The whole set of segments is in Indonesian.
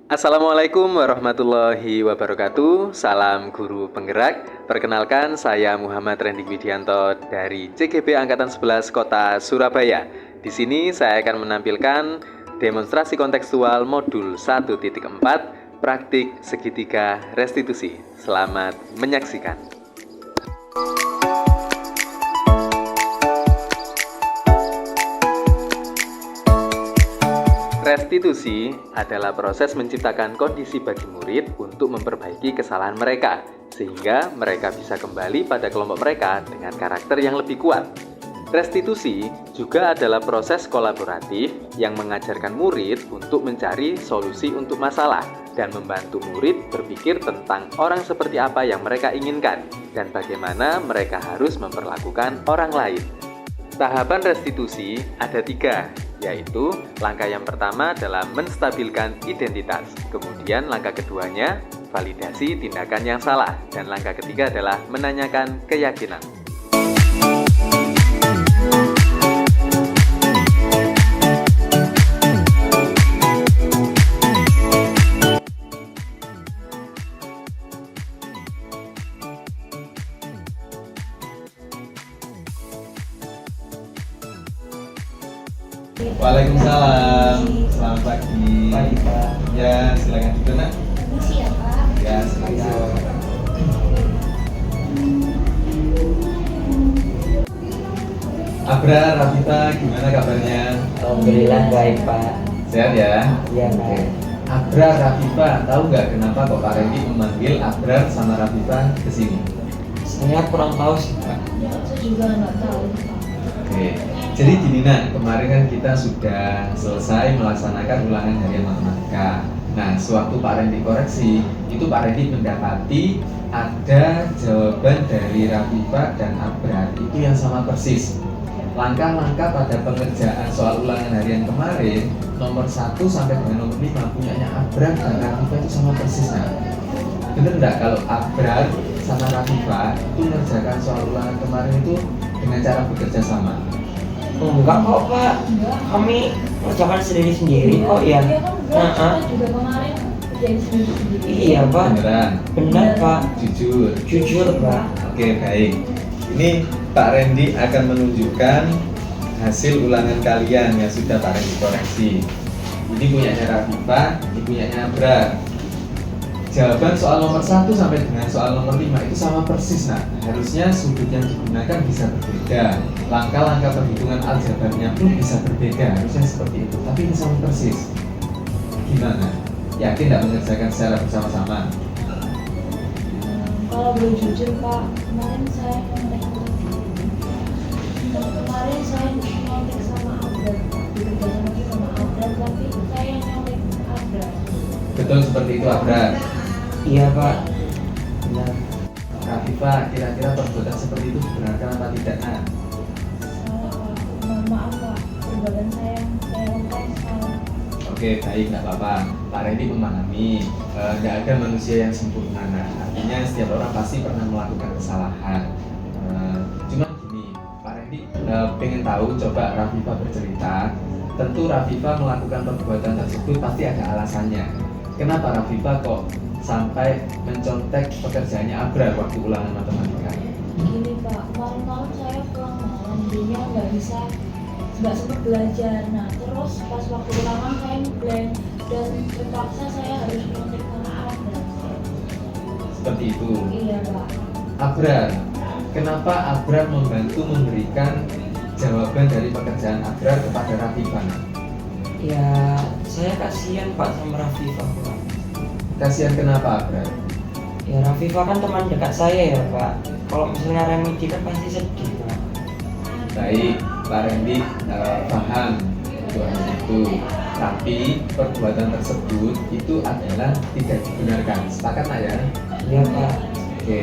Assalamualaikum warahmatullahi wabarakatuh. Salam guru penggerak. Perkenalkan, saya Muhammad Rendik Widianto dari CGP Angkatan 11 Kota Surabaya. Di sini saya akan menampilkan demonstrasi kontekstual modul 1.4 praktik segitiga restitusi. Selamat menyaksikan. Restitusi adalah proses menciptakan kondisi bagi murid untuk memperbaiki kesalahan mereka, sehingga mereka bisa kembali pada kelompok mereka dengan karakter yang lebih kuat. Restitusi juga adalah proses kolaboratif yang mengajarkan murid untuk mencari solusi untuk masalah dan membantu murid berpikir tentang orang seperti apa yang mereka inginkan dan bagaimana mereka harus memperlakukan orang lain. Tahapan restitusi ada 3, yaitu langkah yang pertama adalah menstabilkan identitas, kemudian langkah keduanya validasi tindakan yang salah, dan langkah ketiga adalah menanyakan keyakinan. Waalaikumsalam, selamat pagi. Pagi, Pak. Ya, silakan duduk, Nak. Permisi ya Pak. Ya, silakan. Abra, Rafita, gimana kabarnya? Alhamdulillah baik, Pak. Sehat ya? Iya, Pak. Abra, Rafita, tahu nggak kenapa kok Pak Rendy memanggil Abra sama Rafita ke sini? Saya kurang tahu sih, Pak. Ya, saya juga nggak tahu Pak. Oke, jadi gini Nak, kemarin kan kita sudah selesai melaksanakan ulangan harian matematika. Nah, sewaktu Pak Rendy koreksi, itu Pak Rendy mendapati ada jawaban dari Rafifa dan Abrar itu yang sama persis. Langkah-langkah pada pengerjaan soal ulangan harian kemarin, nomor 1 sampai dengan nomor 5 punyanya Abrar dan Rafifa itu sama persis. Nah, bener nggak kalau Abrar sama Rafifa itu mengerjakan soal ulangan kemarin itu dengan cara bekerja sama? Enggak kok, Pak. Enggak. Kami kerjakan sendiri-sendiri kok ya. Iya kan benar, Heeh. kita juga kemarin kerjain sendiri-sendiri. Iya, Pak. Beneran? Benar, Pak. Jujur? Jujur, Pak. Oke, baik. Ini Pak Rendy akan menunjukkan hasil ulangan kalian yang sudah Pak Rendy koreksi. Ini punyanya Rafifa, ini punyanya Abrar. Jawaban soal nomor 1 sampai dengan soal nomor 5 itu sama persis. Nah, harusnya sudut yang digunakan bisa berbeda. Langkah-langkah perhitungan aljabarnya pun bisa berbeda. Harusnya seperti itu, tapi ini sama persis. Gimana? Yakin tidak mengerjakan secara bersama-sama? Kalau boleh jujur Pak, kemarin saya nyontek kemarin saya nyontek sama Abrar Pak. Bekerja sama Abrar, tapi saya nyontek Abrar. Betul seperti itu, Abrar. Iya, Pak. Benar. Rafifa, kira-kira perbuatan seperti itu dibenarkan apa tidak? Nah, Salah Pak, mohon maaf Pak. Perbuatan saya lakukan salah. oke, baik, nggak apa-apa. Pak Rendy memahami, nggak ada manusia yang sempurna. Nah, artinya setiap orang pasti pernah melakukan kesalahan. Cuma gini, Pak Rendy pengen tahu, coba Rafifa bercerita. Tentu Rafifa melakukan perbuatan tersebut pasti ada alasannya. Kenapa Rafifa kok sampai mencontek pekerjaannya Abrar waktu ulangan matematika? Gini Pak, kemarin-kemarin saya pulang malam, jadinya nggak sempat belajar. Nah terus pas waktu ulangan saya ngeblank dan terpaksa saya harus nyontek sama Abrar. Seperti itu. Iya Pak. Abrar, kenapa Abrar membantu memberikan jawaban dari pekerjaan Abrar kepada Rafifa? Ya, saya kasihan, Pak, sama Rafifah, Pak. Kasihan kenapa, Abrar? Ya, Rafifah kan teman dekat saya ya, Pak. Kalau misalnya remedi kan pasti sedih, Pak. Baik, Pak Rendy paham tujuan itu. Tapi perbuatan tersebut itu adalah tidak dibenarkan. Sepakat nggak ya? Iya, Pak. Oke,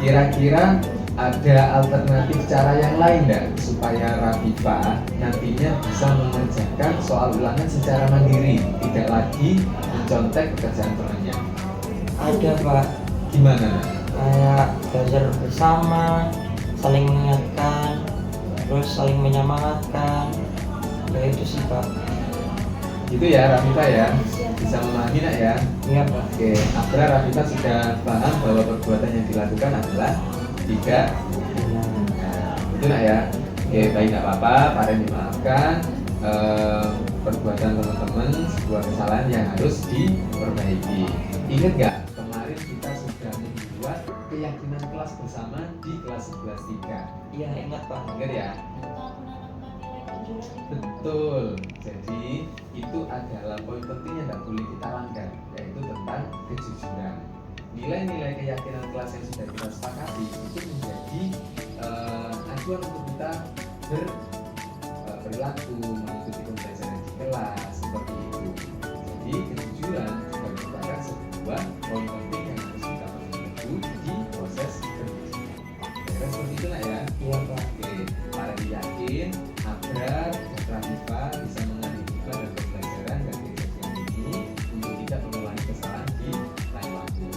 kira-kira ada alternatif cara yang lain nggak supaya Rafifa nantinya bisa mengerjakan soal ulangan secara mandiri, tidak lagi mencontek pekerjaan temannya? Ada, Pak. Gimana? Kayak belajar bersama, saling mengingatkan, terus saling menyemangatkan. Ya itu sih, Pak. Gitu ya Rafika ya, Siap. bisa memahami nak ya. Iya Pak. Oke, Abrar Rafika sudah paham bahwa perbuatan yang dilakukan adalah tidak Benar. itu nak ya. Oke, baik nggak apa-apa, Pak Ren dimaafkan. Perbuatan teman-teman sebuah kesalahan yang harus diperbaiki. Ingat nggak kemarin kita sudah membuat keyakinan kelas bersama di kelas 11.3. Iya ingat Pak. Ingat ya? Tentang menanamkan nilai kejujuran. Betul. Jadi itu adalah poin penting yang tidak boleh kita langgar, yaitu tentang kejujuran. Nilai-nilai keyakinan kelas yang sudah kita sepakati itu menjadi acuan untuk kita berperilaku, mengikuti pembelajaran di kelas seperti itu. Jadi kejujuran juga merupakan sebuah poin penting yang harus kita penuhi di proses berdiskusi. Kira seperti itu nak ya. Iya Pak. Oke, para yakin Abrar dan Rafika bisa mengambil hikmah dan pembelajaran dari kejadian ini untuk tidak mengulangi kesalahan di lain waktu.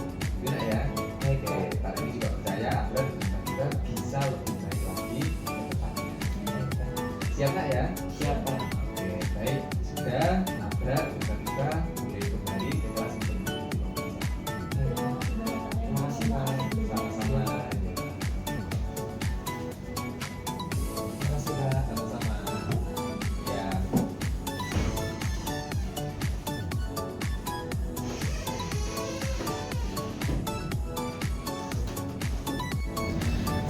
Itu nak ya. Baik Oke, Pak. para ini juga percaya Abrar dan Rafika bisa lebih baik lagi ke depannya. Baik, Pak. Siap nak ya? Siap Pak. Oke, baik. Sudah, Abrar dan Rafika boleh kembali ke kelas untuk Baik, Pak. Terima kasih Pak. sama-sama. Terima kasih Pak. Sama-sama. Ya.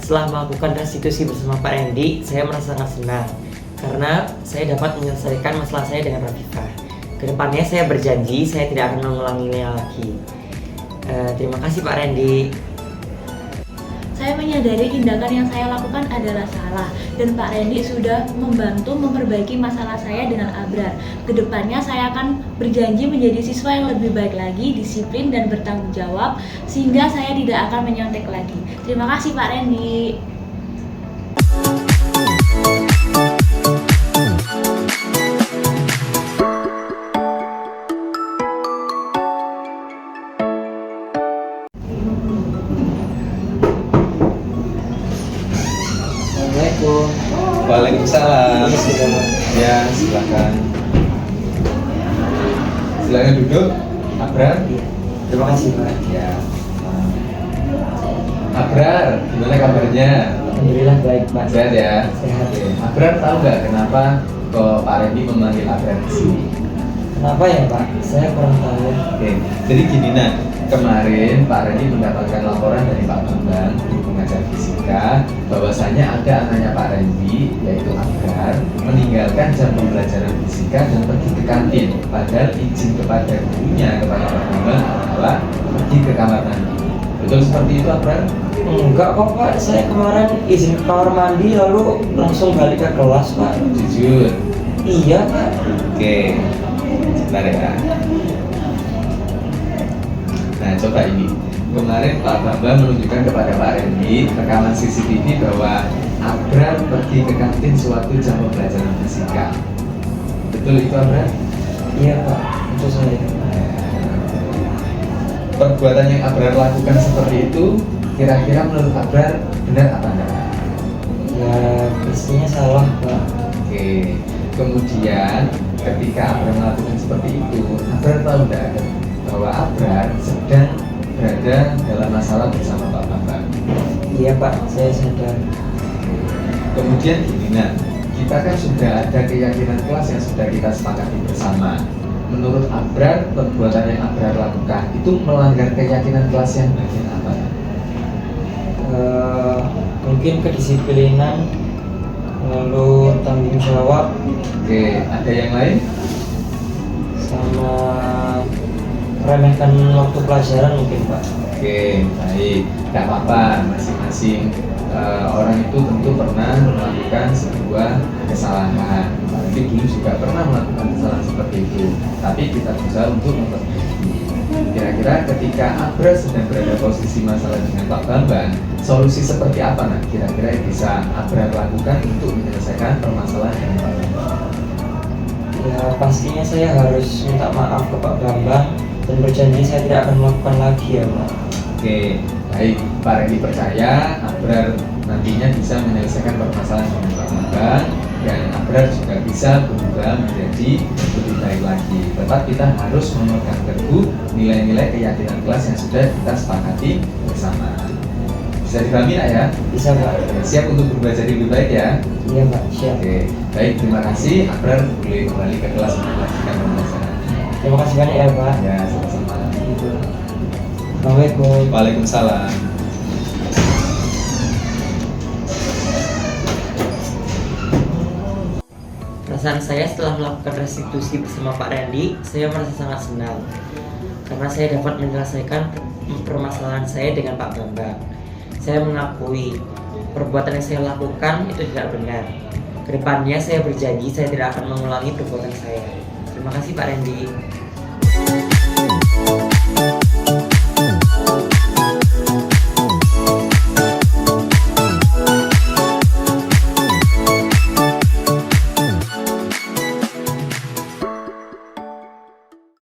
Setelah melakukan restitusi bersama Pak Randy, saya merasa sangat senang karena saya dapat menyelesaikan masalah saya dengan Rafika. Kedepannya saya berjanji saya tidak akan mengulanginya lagi. Terima kasih Pak Randy. Saya menyadari tindakan yang saya lakukan adalah salah dan Pak Randy sudah membantu memperbaiki masalah saya dengan Abrar. Kedepannya saya akan berjanji menjadi siswa yang lebih baik lagi, disiplin dan bertanggung jawab sehingga saya tidak akan menyontek lagi. Terima kasih Pak Randy. Assalamualaikum. Waalaikumsalam. Ya, silakan. Silakan duduk, Abrar. Terima kasih Pak. Ya. Abrar, gimana kabarnya? Alhamdulillah baik Pak. Sehat ya? Sehat. Oke. Abrar tahu nggak kenapa kok Pak Randy memanggil Abrar di sini? Kenapa ya Pak? Saya kurang tahu. Oke, jadi gini nak, kemarin Pak Randy mendapatkan laporan dari Pak Bambang, guru pengajar fisika, bahwasanya ada anaknya Pak Randy, yaitu Abrar, meninggalkan jam pembelajaran fisika dan pergi ke kantin. Padahal izin kepada gurunya, kepada Pak Bambang adalah pergi ke kamar mandi. Betul seperti itu Abrar? Enggak kok Pak, saya kemarin izin ke kamar mandi lalu langsung balik ke kelas Pak. Jujur. Iya Pak. Oke, sebentar ya. Nah, coba ini. Kemarin Pak Bambang menunjukkan kepada Pak Randy rekaman CCTV bahwa Abrar pergi ke kantin suatu jam pembelajaran fisika. Betul itu Abrar? Iya Pak, itu saya. Perbuatan yang Abrar lakukan seperti itu, kira-kira menurut Abrar benar apa enggak? Ya pastinya salah Pak. Oke, kemudian ketika Abrar melakukan seperti itu, Abrar tahu enggak bahwa Abrar sedang berada dalam masalah bersama Pak Bambang? Iya Pak, saya sadar. Kemudian gini nah, kita kan sudah ada keyakinan kelas yang sudah kita sepakati bersama. Menurut Abrar, perbuatan yang Abrar lakukan itu melanggar keyakinan kelas yang bagian apa? Mungkin kedisiplinan, lalu tanggung jawab, Oke, ada yang lain? sama meremehkan waktu pelajaran mungkin Pak. Oke, baik. Tidak apa-apa, masing-masing orang itu tentu pernah melakukan sebuah kesalahan. Apalagi dulu juga pernah melakukan kesalahan seperti itu. Tapi kita berusaha untuk memperbaiki. Kira-kira ketika Abrar sedang berada posisi masalah dengan Pak Bambang, solusi seperti apa nah kira-kira yang bisa Abrar lakukan untuk menyelesaikan permasalahan dengan Pak Bambang? Ya pastinya saya harus minta maaf ke Pak Bambang dan berjanji saya tidak akan melakukan lagi ya Pak. Oke, baik. Pak Randy percaya Abrar nantinya bisa menyelesaikan permasalahan dengan Pak Bambang dan Abrar juga bisa berubah menjadi lebih baik lagi. Tetap kita harus memegang teguh nilai-nilai keyakinan kelas yang sudah kita sepakati bersama. Bisa dipahami nak ya? Bisa Pak. Siap untuk berubah jadi lebih baik ya? Iya Pak, siap. Oke, baik, terima kasih. Abrar boleh kembali ke kelas untuk melanjutkan pembelajaran. Terima kasih banyak ya Pak. Ya, sama-sama. Assalamualaikum. Waalaikumsalam. Perasaan saya setelah melakukan restitusi bersama Pak Randy, saya merasa sangat senang karena saya dapat menyelesaikan permasalahan saya dengan Pak Bambang. Saya mengakui perbuatan yang saya lakukan itu tidak benar. Kedepannya saya berjanji saya tidak akan mengulangi perbuatan saya. Terima kasih Pak Randy.